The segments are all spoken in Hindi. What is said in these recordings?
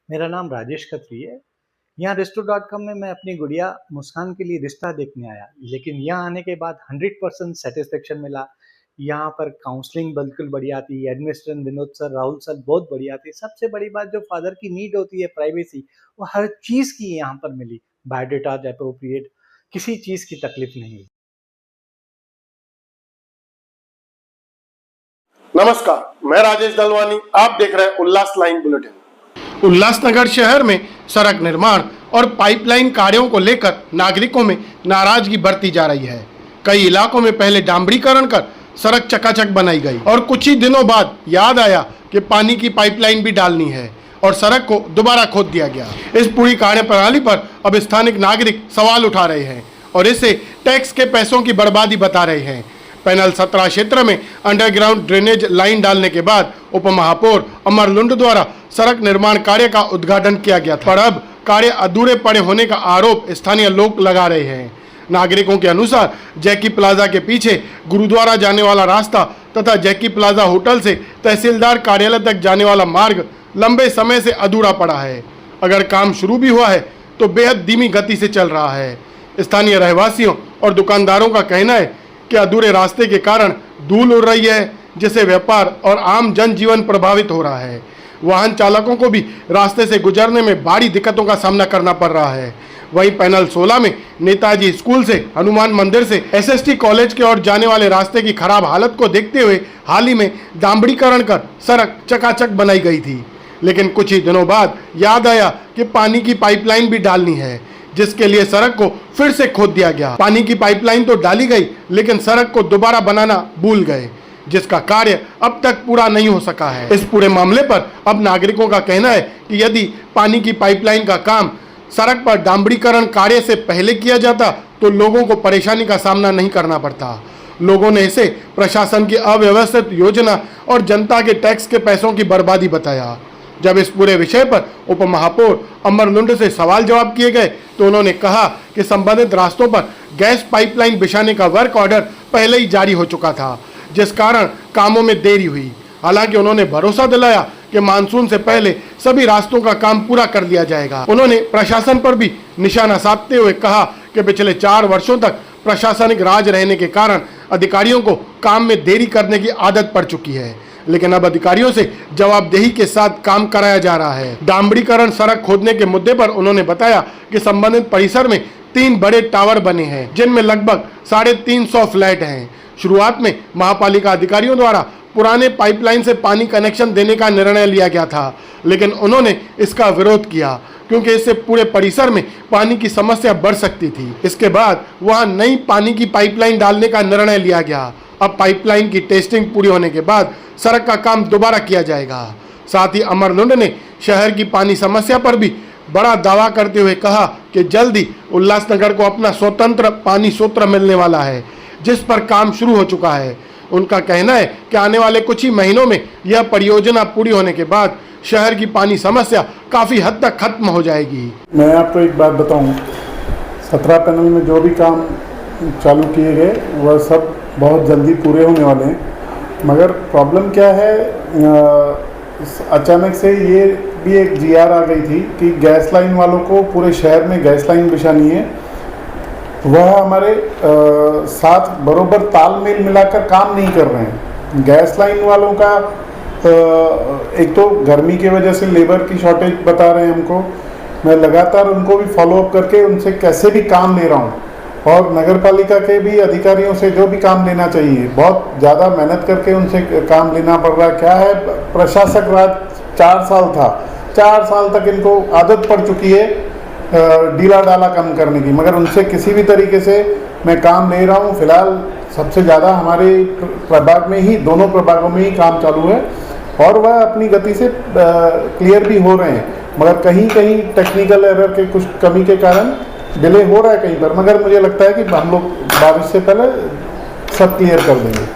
मेरा नाम राजेश खत्री है। यहाँ Resto.com में मैं अपनी गुड़िया मुस्कान के लिए रिश्ता देखने आया, लेकिन यहाँ आने के बाद 100% सेटिस्फेक्शन मिला। यहाँ पर काउंसलिंग बिल्कुल बढ़िया थी, administration Vinod sir, Rahul sir बहुत बढ़िया थे। सबसे बड़ी बात जो फादर की नीड होती है प्राइवेसी, वो हर चीज़ की यहाँ पर मिली। बायोडेटा अप्रोप्रिएट, किसी चीज़ की तकलीफ नहीं हुई। नमस्कार, मैं राजेश दलवानी। आप देख रहे हैं उल्लास लाइन बुलेटिन। उल्लासनगर शहर में सड़क निर्माण और पाइपलाइन कार्यों को लेकर नागरिकों में नाराजगी बढ़ती जा रही है। कई इलाकों में पहले डांबरीकरण कर सड़क चकाचक बनाई गई और कुछ ही दिनों बाद याद आया कि पानी की पाइपलाइन भी डालनी है और सड़क को दोबारा खोद दिया गया। इस पूरी कार्य प्रणाली पर अब स्थानिक नागरिक सवाल उठा रहे हैं और इसे टैक्स के पैसों की बर्बादी बता रहे हैं। पैनल 17 क्षेत्र में अंडरग्राउंड ड्रेनेज लाइन डालने के बाद उप महापौर अमर लुंड द्वारा सड़क निर्माण कार्य का उद्घाटन किया गया था, पर अब कार्य अधूरे पड़े होने का आरोप स्थानीय लोग लगा रहे हैं। नागरिकों के अनुसार जैकी प्लाजा के पीछे गुरुद्वारा जाने वाला रास्ता तथा जैकी प्लाजा होटल से तहसीलदार कार्यालय तक जाने वाला मार्ग लंबे समय से अधूरा पड़ा है। अगर काम शुरू भी हुआ है तो बेहद धीमी गति से चल रहा है। स्थानीय रहवासियों और दुकानदारों का कहना है कि अधूरे रास्ते के कारण धूल उड़ रही है, जिससे व्यापार और आम जनजीवन प्रभावित हो रहा है। वाहन चालकों को भी रास्ते से गुजरने में भारी दिक्कतों का सामना करना पड़ रहा है। वहीं पैनल 16 में नेताजी स्कूल से हनुमान मंदिर से एसएसटी कॉलेज की ओर जाने वाले रास्ते की खराब हालत को देखते हुए हाल ही में डांबरीकरण कर सड़क चकाचक बनाई गई थी, लेकिन कुछ ही दिनों बाद याद आया कि पानी की पाइपलाइन भी डालनी है, जिसके लिए सड़क को फिर से खोद दिया गया। पानी की पाइपलाइन तो डाली गई, लेकिन सड़क को दोबारा बनाना भूल गए, जिसका कार्य अब तक पूरा नहीं हो सका है। इस पूरे मामले पर अब नागरिकों का कहना है कि यदि पानी की पाइपलाइन का काम सड़क पर डांबरीकरण कार्य से पहले किया जाता तो लोगों को परेशानी का सामना नहीं करना पड़ता। लोगों ने इसे प्रशासन की अव्यवस्थित योजना और जनता के टैक्स के पैसों की बर्बादी बताया। जब इस पूरे विषय पर उप महापौर अमर लुंड से सवाल जवाब किए गए तो उन्होंने कहा कि संबंधित रास्तों पर गैस पाइपलाइन बिछाने का वर्क ऑर्डर पहले ही जारी हो चुका था, जिस कारण कामों में देरी हुई। हालांकि उन्होंने भरोसा दिलाया कि मानसून से पहले सभी रास्तों का काम पूरा कर लिया जाएगा। उन्होंने प्रशासन पर भी निशाना साधते हुए कहा कि पिछले 4 वर्षों तक प्रशासनिक राज रहने के कारण अधिकारियों को काम में देरी करने की आदत पड़ चुकी है, लेकिन अब अधिकारियों से जवाबदेही के साथ काम कराया जा रहा है। डांबरीकरण सड़क खोदने के मुद्दे पर उन्होंने बताया कि संबंधित परिसर में 3 बड़े टावर बने हैं, जिनमें लगभग 350 फ्लैट हैं। शुरुआत में महापालिका अधिकारियों द्वारा पुराने पाइपलाइन से पानी कनेक्शन देने का निर्णय लिया गया था, लेकिन उन्होंने इसका विरोध किया क्योंकि इससे पूरे परिसर में पानी की समस्या बढ़ सकती थी। इसके बाद वहां नई पानी की पाइपलाइन डालने का निर्णय लिया गया। अब पाइपलाइन की टेस्टिंग पूरी होने के बाद सड़क का काम दोबारा किया जाएगा। साथ ही अमर लुंड ने शहर की पानी समस्या पर भी बड़ा दावा करते हुए कहा कि जल्द ही उल्लासनगर को अपना स्वतंत्र पानी सूत्र मिलने वाला है, जिस पर काम शुरू हो चुका है। उनका कहना है कि आने वाले कुछ ही महीनों में यह परियोजना पूरी होने के बाद शहर की पानी समस्या काफ़ी हद तक खत्म हो जाएगी। मैं आपको एक बात बताऊं, 17 पैनल में जो भी काम चालू किए गए वह सब बहुत जल्दी पूरे होने वाले हैं, मगर प्रॉब्लम क्या है, अचानक से ये भी एक जीआर आ गई थी कि गैस लाइन वालों को पूरे शहर में गैस लाइन बिछानी है। वह हमारे साथ बरोबर तालमेल मिलाकर काम नहीं कर रहे हैं। गैस लाइन वालों का एक तो गर्मी की वजह से लेबर की शॉर्टेज बता रहे हैं हमको। मैं लगातार उनको भी फॉलो अप करके उनसे कैसे भी काम ले रहा हूँ, और नगर पालिका के भी अधिकारियों से जो भी काम लेना चाहिए, बहुत ज़्यादा मेहनत करके उनसे काम लेना पड़ रहा है। क्या है, प्रशासक राज 4 साल था, 4 साल तक इनको आदत पड़ चुकी है डीला डाला काम करने की, मगर उनसे किसी भी तरीके से मैं काम ले रहा हूँ। फिलहाल सबसे ज़्यादा हमारे प्रभाग में ही, दोनों प्रभागों में ही काम चालू है और वह अपनी गति से क्लियर भी हो रहे हैं, मगर कहीं कहीं टेक्निकल एरर के कुछ कमी के कारण डिले हो रहा है कहीं पर। मगर मुझे लगता है कि हम लोग बारिश से पहले सब क्लियर कर देंगे।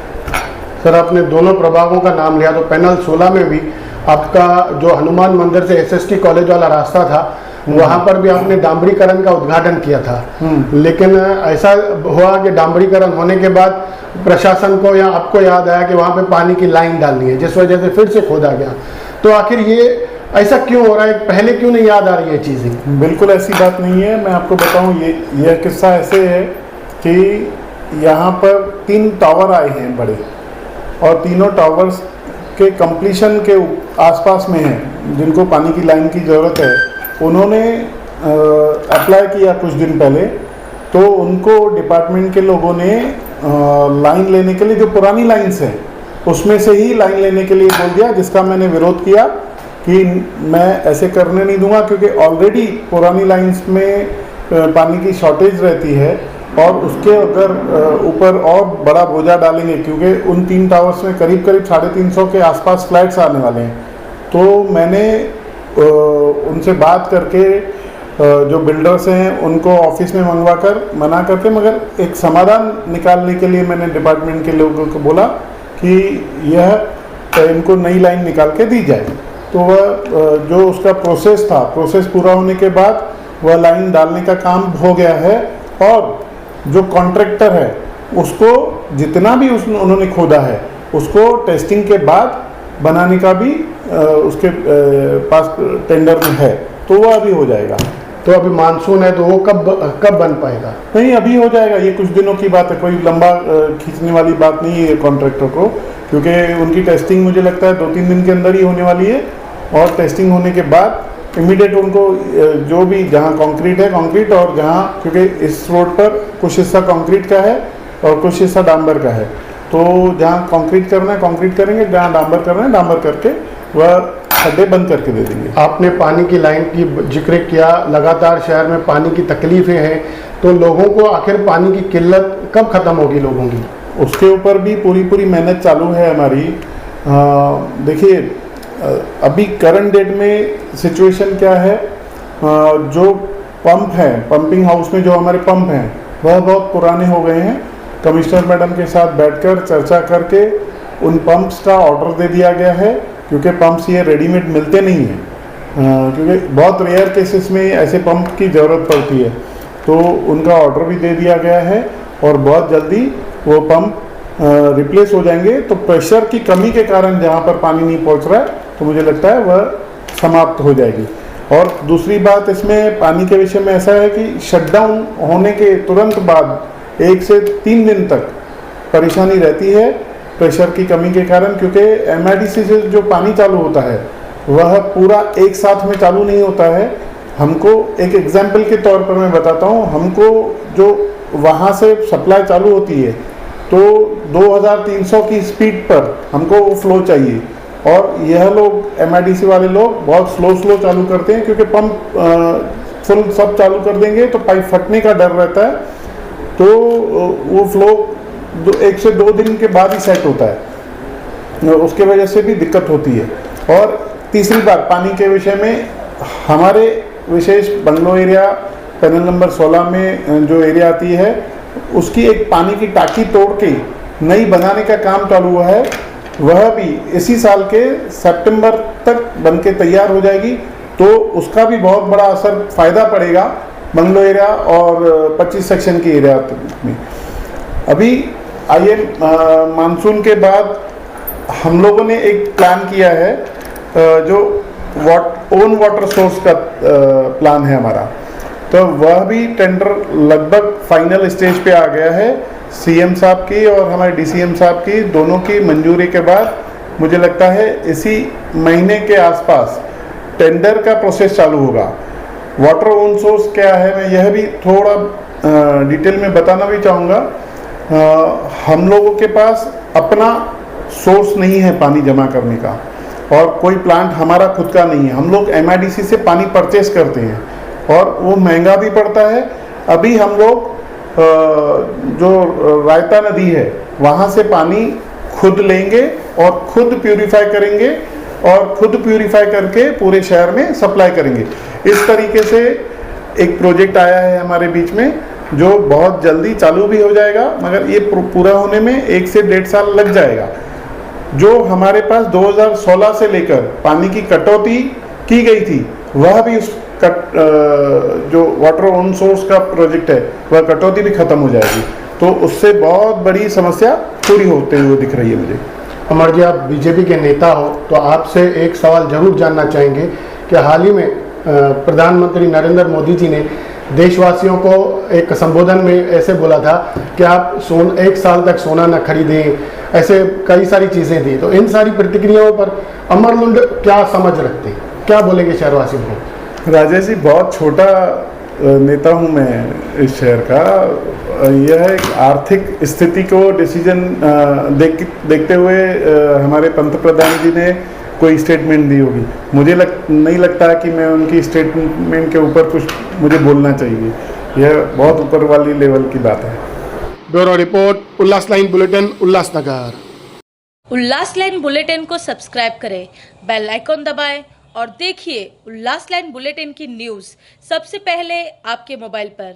सर, आपने दोनों प्रभागों का नाम लिया, तो पैनल 16 में भी आपका जो हनुमान मंदिर से एसएसटी कॉलेज वाला रास्ता था, वहां पर भी आपने डांबरीकरण का उद्घाटन किया था, लेकिन ऐसा हुआ कि डांबरीकरण होने के बाद प्रशासन को या आपको याद आया कि वहां पे पानी की लाइन डालनी है, जिस वजह से फिर से खोदा गया। तो आखिर ये ऐसा क्यों हो रहा है, पहले क्यों नहीं याद आ रही है चीज़ें? बिल्कुल ऐसी बात नहीं है। मैं आपको बताऊं, यह किस्सा ऐसे है कि यहाँ पर 3 टावर आए हैं बड़े, और तीनों टावर्स के कंप्लीशन के आसपास में हैं जिनको पानी की लाइन की ज़रूरत है। उन्होंने अप्लाई किया कुछ दिन पहले, तो उनको डिपार्टमेंट के लोगों ने लाइन लेने के लिए, जो पुरानी लाइन्स हैं उसमें से ही लाइन लेने के लिए बोल दिया, जिसका मैंने विरोध किया कि मैं ऐसे करने नहीं दूंगा, क्योंकि ऑलरेडी पुरानी लाइंस में पानी की शॉर्टेज रहती है, और उसके अगर ऊपर और बड़ा बोझा डालेंगे, क्योंकि उन 3 टावर्स में करीब 350 के आसपास फ्लैट्स आने वाले हैं। तो मैंने उनसे बात करके जो बिल्डर्स हैं उनको ऑफिस में मंगवा कर मना करके, मगर एक समाधान निकालने के लिए मैंने डिपार्टमेंट के लोगों को बोला कि यह इनको नई लाइन निकाल के दी जाए। तो वह जो उसका प्रोसेस पूरा होने के बाद वह लाइन डालने का काम हो गया है, और जो कॉन्ट्रैक्टर है उसको जितना भी उन्होंने खोदा है उसको टेस्टिंग के बाद बनाने का भी उसके पास टेंडर में है, तो वह अभी हो जाएगा। तो अभी मानसून है, तो वो कब बन पाएगा? नहीं, अभी हो जाएगा, ये कुछ दिनों की बात है, कोई लंबा खींचने वाली बात नहीं है कॉन्ट्रैक्टर को, क्योंकि उनकी टेस्टिंग मुझे लगता है 2-3 दिन के अंदर ही होने वाली है, और टेस्टिंग होने के बाद इमीडिएट उनको जो भी जहाँ कंक्रीट है कंक्रीट, और जहाँ, क्योंकि इस रोड पर कुछ हिस्सा कंक्रीट का है और कुछ हिस्सा डांबर का है, तो जहाँ कंक्रीट करना है कंक्रीट करेंगे, जहाँ डांबर करना है डांबर करके वह खड्डे बंद करके दे देंगे। आपने पानी की लाइन की जिक्र किया, लगातार शहर में पानी की तकलीफें हैं, तो लोगों को आखिर पानी की किल्लत कब ख़त्म होगी लोगों की? उसके ऊपर भी पूरी मेहनत चालू है हमारी। देखिए, अभी करंट डेट में सिचुएशन क्या है, जो पंप है, पंपिंग हाउस में जो हमारे पंप हैं वह बहुत पुराने हो गए हैं। कमिश्नर मैडम के साथ बैठकर चर्चा करके उन पंप्स का ऑर्डर दे दिया गया है, क्योंकि पंप्स ये रेडीमेड मिलते नहीं हैं, क्योंकि बहुत रेयर केसेस में ऐसे पंप की ज़रूरत पड़ती है, तो उनका ऑर्डर भी दे दिया गया है, और बहुत जल्दी वो पंप रिप्लेस हो जाएंगे। तो प्रेशर की कमी के कारण जहाँ पर पानी नहीं पहुँच रहा है, तो मुझे लगता है वह समाप्त हो जाएगी। और दूसरी बात इसमें पानी के विषय में ऐसा है कि शटडाउन होने के तुरंत बाद 1 से 3 दिन तक परेशानी रहती है प्रेशर की कमी के कारण, क्योंकि MIDC से जो पानी चालू होता है वह पूरा एक साथ में चालू नहीं होता है। हमको एक एग्जाम्पल के तौर पर मैं बताता हूँ, हमको जो वहाँ से सप्लाई चालू होती है तो 2300 की स्पीड पर हमको वो फ्लो चाहिए, और यह लोग MIDC वाले लोग बहुत स्लो चालू करते हैं, क्योंकि पंप फुल सब चालू कर देंगे तो पाइप फटने का डर रहता है, तो वो फ्लो 1 से 2 दिन के बाद ही सेट होता है, उसके वजह से भी दिक्कत होती है। और तीसरी बात, पानी के विषय में हमारे विशेष बंगलो एरिया पैनल नंबर 16 में जो एरिया आती है, उसकी एक पानी की टांकी तोड़ के नई बनाने का काम चालू हुआ है, वह भी इसी साल के सितंबर तक बनके तैयार हो जाएगी, तो उसका भी बहुत बड़ा असर फ़ायदा पड़ेगा बंगलो एरिया और 25 सेक्शन की एरिया में। अभी आइए, मानसून के बाद हम लोगों ने एक प्लान किया है, जो ओन वाटर सोर्स का प्लान है हमारा, तो वह भी टेंडर लगभग फाइनल स्टेज पे आ गया है। CM साहब की और हमारे DCM साहब की दोनों की मंजूरी के बाद मुझे लगता है इसी महीने के आसपास टेंडर का प्रोसेस चालू होगा। वाटर ओन सोर्स क्या है, मैं यह भी थोड़ा डिटेल में बताना भी चाहूँगा। हम लोगों के पास अपना सोर्स नहीं है पानी जमा करने का, और कोई प्लांट हमारा खुद का नहीं है। हम लोग MIDC से पानी परचेस करते हैं, और वो महंगा भी पड़ता है। अभी हम लोग जो रायता नदी है वहाँ से पानी खुद लेंगे और खुद प्यूरिफाई करेंगे, और खुद प्यूरिफाई करके पूरे शहर में सप्लाई करेंगे। इस तरीके से एक प्रोजेक्ट आया है हमारे बीच में, जो बहुत जल्दी चालू भी हो जाएगा, मगर ये पूरा होने में 1 से 1.5 साल लग जाएगा। जो हमारे पास 2016 से लेकर पानी की कटौती की गई थी, वह भी उस जो वाटर ऑन सोर्स का प्रोजेक्ट है वह कटौती भी खत्म हो जाएगी, तो उससे बहुत बड़ी समस्या पूरी होते हुए दिख रही है मुझे। अमर जी, आप बीजेपी के नेता हो तो आपसे एक सवाल जरूर जानना चाहेंगे कि हाल ही में प्रधानमंत्री नरेंद्र मोदी जी ने देशवासियों को एक संबोधन में ऐसे बोला था कि आप एक साल तक सोना न खरीदें, ऐसे कई सारी चीज़ें थी। तो इन सारी प्रतिक्रियाओं पर अमरलुंड क्या समझ रखते हैं, क्या बोलेंगे शहरवासियों को? राजेश जी, बहुत छोटा नेता हूं मैं इस शहर का। यह एक आर्थिक स्थिति को डिसीजन देखते हुए हमारे पंतप्रधान जी ने कोई स्टेटमेंट दी होगी। मुझे नहीं लगता कि मैं उनकी स्टेटमेंट के ऊपर कुछ मुझे बोलना चाहिए। यह बहुत ऊपर वाली लेवल की बात है। ब्यूरो रिपोर्ट, उल्लास लाइन बुलेटिन, उल्लासनगर। उल्लास लाइन बुलेटिन को सब्सक्राइब करें, बेल आइकॉन दबाएं और देखिए उल्लास लाइन बुलेटिन की न्यूज़ सबसे पहले आपके मोबाइल पर।